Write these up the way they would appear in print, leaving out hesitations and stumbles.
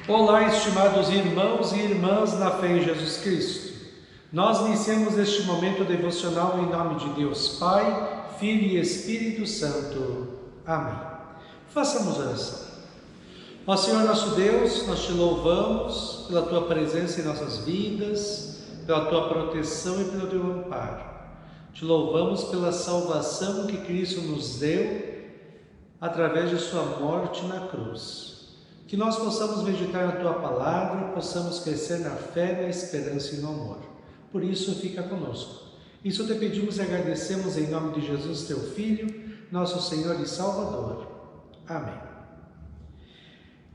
Olá, estimados irmãos e irmãs na fé em Jesus Cristo. Nós iniciamos este momento devocional em nome de Deus Pai, Filho e Espírito Santo. Amém. Façamos oração. Ó Senhor nosso Deus, nós te louvamos pela Tua presença em nossas vidas, pela Tua proteção e pelo Teu amparo. Te louvamos pela salvação que Cristo nos deu através de Sua morte na cruz. Que nós possamos meditar na Tua Palavra, possamos crescer na fé, na esperança e no amor. Por isso, fica conosco. Isso te pedimos e agradecemos em nome de Jesus, Teu Filho, nosso Senhor e Salvador. Amém.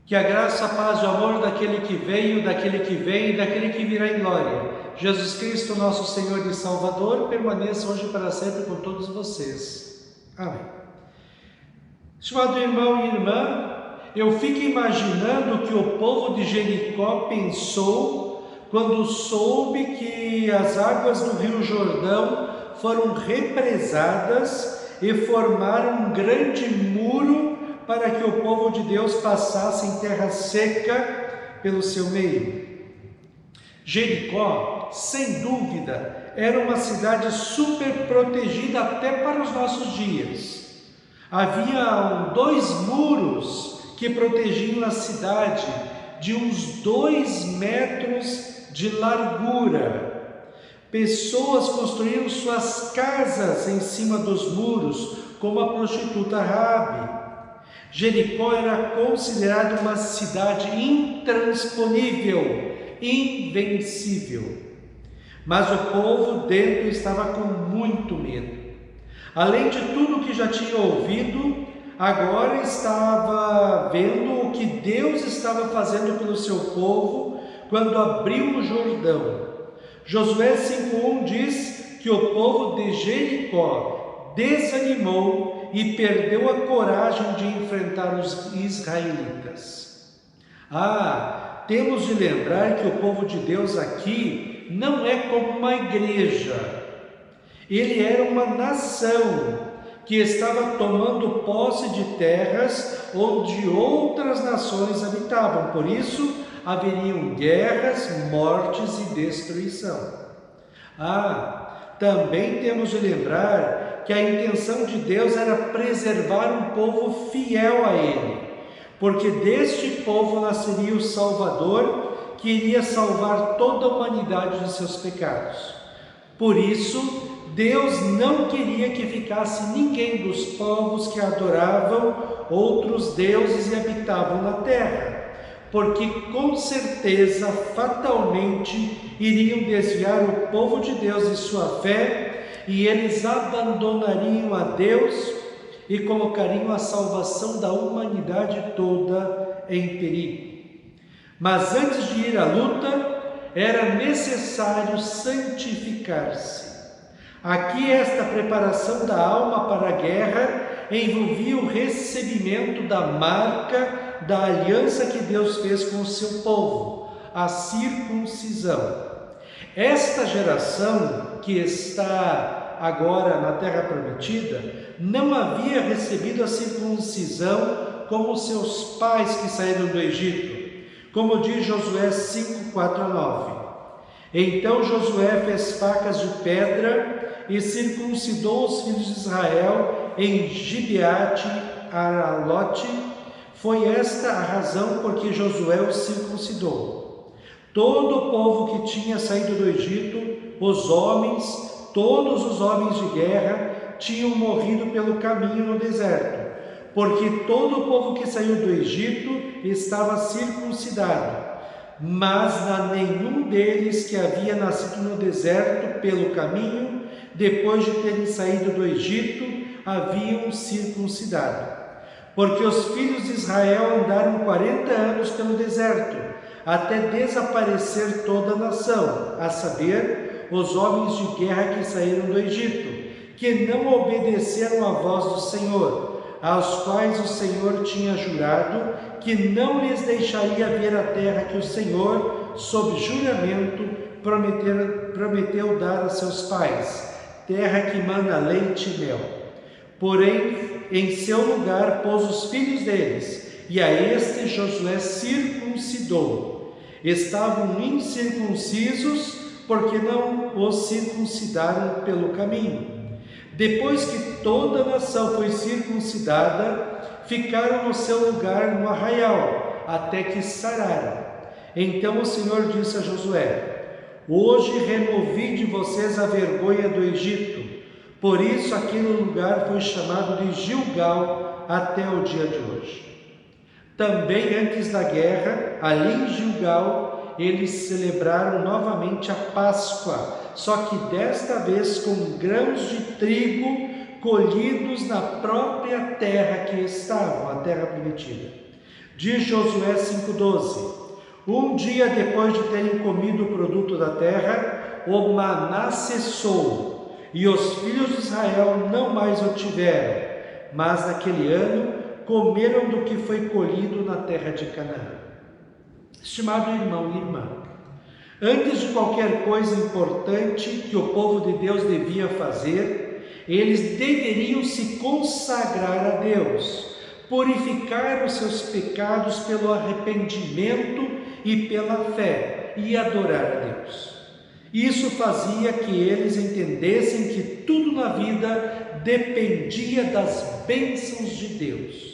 Que a graça, a paz e o amor daquele que veio, daquele que vem e daquele que virá em glória, Jesus Cristo, nosso Senhor e Salvador, permaneça hoje e para sempre com todos vocês. Amém. Estimado irmão e irmã, eu fico imaginando o que o povo de Jericó pensou quando soube que as águas do Rio Jordão foram represadas e formaram um grande muro para que o povo de Deus passasse em terra seca pelo seu meio. Jericó, sem dúvida, era uma cidade super protegida até para os nossos dias. Havia 2 muros que protegiam a cidade, de uns 2 metros de largura. Pessoas construíram suas casas em cima dos muros, como a prostituta Raabe. Jericó era considerada uma cidade intransponível, invencível. Mas o povo dentro estava com muito medo. Além de tudo que já tinha ouvido, agora estava vendo o que Deus estava fazendo pelo seu povo quando abriu o Jordão. Josué 5:1 diz que o povo de Jericó desanimou e perdeu a coragem de enfrentar os israelitas. Temos de lembrar que o povo de Deus aqui não é como uma igreja. Ele era uma nação que estava tomando posse de terras onde outras nações habitavam. Por isso, haveriam guerras, mortes e destruição. Também temos de lembrar que a intenção de Deus era preservar um povo fiel a Ele, porque deste povo nasceria o Salvador, que iria salvar toda a humanidade de seus pecados. Por isso, Deus não queria que ficasse ninguém dos povos que adoravam outros deuses e habitavam na terra, porque com certeza, fatalmente, iriam desviar o povo de Deus de sua fé e eles abandonariam a Deus e colocariam a salvação da humanidade toda em perigo. Mas antes de ir à luta, era necessário santificar-se. Aqui esta preparação da alma para a guerra envolvia o recebimento da marca da aliança que Deus fez com o seu povo, a circuncisão. Esta geração que está agora na terra prometida não havia recebido a circuncisão como seus pais que saíram do Egito, como diz Josué 5:4-9. Então Josué fez facas de pedra e circuncidou os filhos de Israel em Gibeate Aralote. Foi esta a razão por que Josué os circuncidou. Todo o povo que tinha saído do Egito, os homens, todos os homens de guerra, tinham morrido pelo caminho no deserto, porque todo o povo que saiu do Egito estava circuncidado. Mas nenhum deles que havia nascido no deserto pelo caminho, depois de terem saído do Egito, haviam circuncidado. Porque os filhos de Israel andaram 40 anos pelo deserto, até desaparecer toda a nação, a saber, os homens de guerra que saíram do Egito, que não obedeceram à voz do Senhor, aos quais o Senhor tinha jurado que não lhes deixaria ver a terra que o Senhor, sob juramento, prometeu dar a seus pais, terra que mana leite e mel. Porém, em seu lugar pôs os filhos deles, e a este Josué circuncidou circuncidou. Estavam incircuncisos porque não os circuncidaram pelo caminho. Depois que toda a nação foi circuncidada, ficaram no seu lugar no arraial, até que sararam. Então o Senhor disse a Josué: hoje removi de vocês a vergonha do Egito. Por isso aquele lugar foi chamado de Gilgal até o dia de hoje. Também antes da guerra, ali em Gilgal, eles celebraram novamente a Páscoa, só que desta vez com grãos de trigo colhidos na própria terra que estavam, a terra prometida. Diz Josué 5,12: um dia depois de terem comido o produto da terra, o maná cessou, e os filhos de Israel não mais o tiveram, mas naquele ano comeram do que foi colhido na terra de Canaã. Estimado irmão e irmã, antes de qualquer coisa importante que o povo de Deus devia fazer, eles deveriam se consagrar a Deus, purificar os seus pecados pelo arrependimento e pela fé, e adorar a Deus. Isso fazia que eles entendessem que tudo na vida dependia das bênçãos de Deus.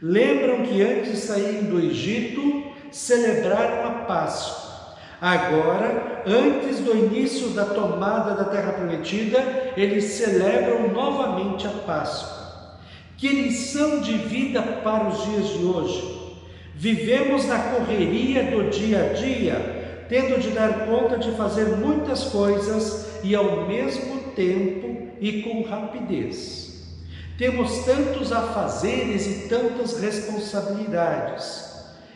Lembram que antes de saírem do Egito, celebraram a Páscoa. Agora, antes do início da tomada da terra prometida, eles celebram novamente a Páscoa. Que lição de vida para os dias de hoje! Vivemos na correria do dia a dia, tendo de dar conta de fazer muitas coisas e ao mesmo tempo e com rapidez. Temos tantos afazeres e tantas responsabilidades,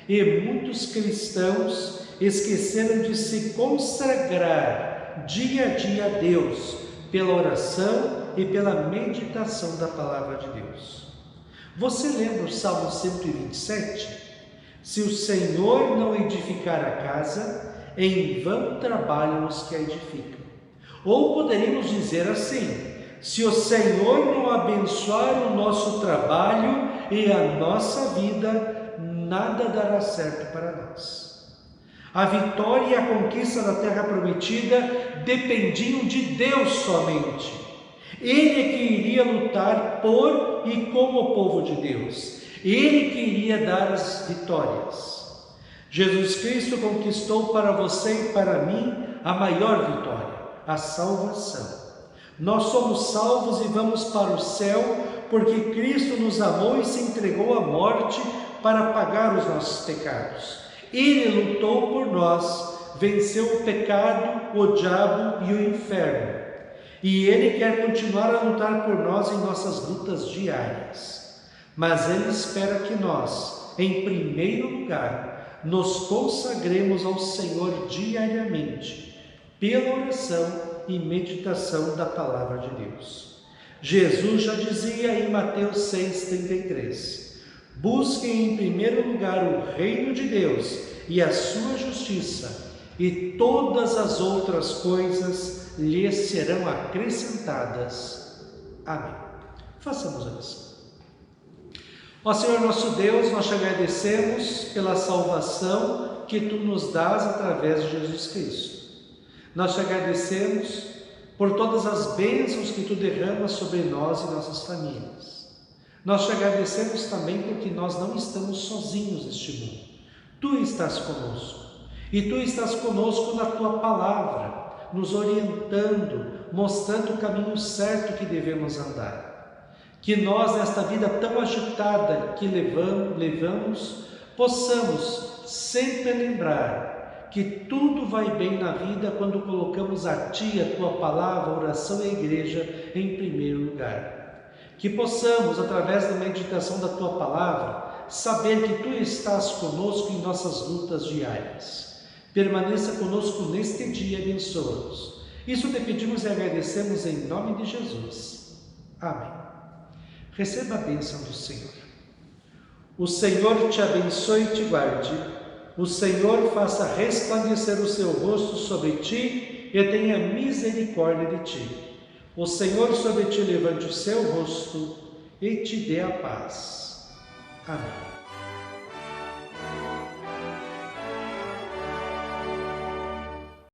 e muitos cristãos esqueceram de se consagrar dia a dia a Deus, pela oração e pela meditação da palavra de Deus. Você lembra o Salmo 127? Se o Senhor não edificar a casa, em vão trabalham os que a edificam. Ou poderíamos dizer assim: se o Senhor não abençoar o nosso trabalho e a nossa vida, nada dará certo para nós. A vitória e a conquista da terra prometida dependiam de Deus somente. Ele é que iria lutar por e com o povo de Deus. Ele que iria dar as vitórias. Jesus Cristo conquistou para você e para mim a maior vitória, a salvação. Nós somos salvos e vamos para o céu porque Cristo nos amou e se entregou à morte para pagar os nossos pecados. Ele lutou por nós, venceu o pecado, o diabo e o inferno. E Ele quer continuar a lutar por nós em nossas lutas diárias. Mas Ele espera que nós, em primeiro lugar, nos consagremos ao Senhor diariamente, pela oração e meditação da palavra de Deus. Jesus já dizia em Mateus 6,33: busquem em primeiro lugar o reino de Deus e a sua justiça, e todas as outras coisas lhes serão acrescentadas. Amém. Façamos a oração. Ó Senhor nosso Deus, nós te agradecemos pela salvação que Tu nos dás através de Jesus Cristo. Nós te agradecemos por todas as bênçãos que Tu derramas sobre nós e nossas famílias. Nós te agradecemos também porque nós não estamos sozinhos neste mundo. Tu estás conosco. E Tu estás conosco na Tua palavra, nos orientando, mostrando o caminho certo que devemos andar. Que nós, nesta vida tão agitada que levamos, possamos sempre lembrar que tudo vai bem na vida quando colocamos a Ti, a Tua palavra, a oração e a igreja em primeiro lugar. Que possamos, através da meditação da Tua palavra, saber que Tu estás conosco em nossas lutas diárias. Permaneça conosco neste dia e abençoa-nos. Isso te pedimos e agradecemos em nome de Jesus. Amém. Receba a bênção do Senhor. O Senhor te abençoe e te guarde. O Senhor faça resplandecer o seu rosto sobre ti e tenha misericórdia de ti. O Senhor sobre ti levante o seu rosto e te dê a paz. Amém.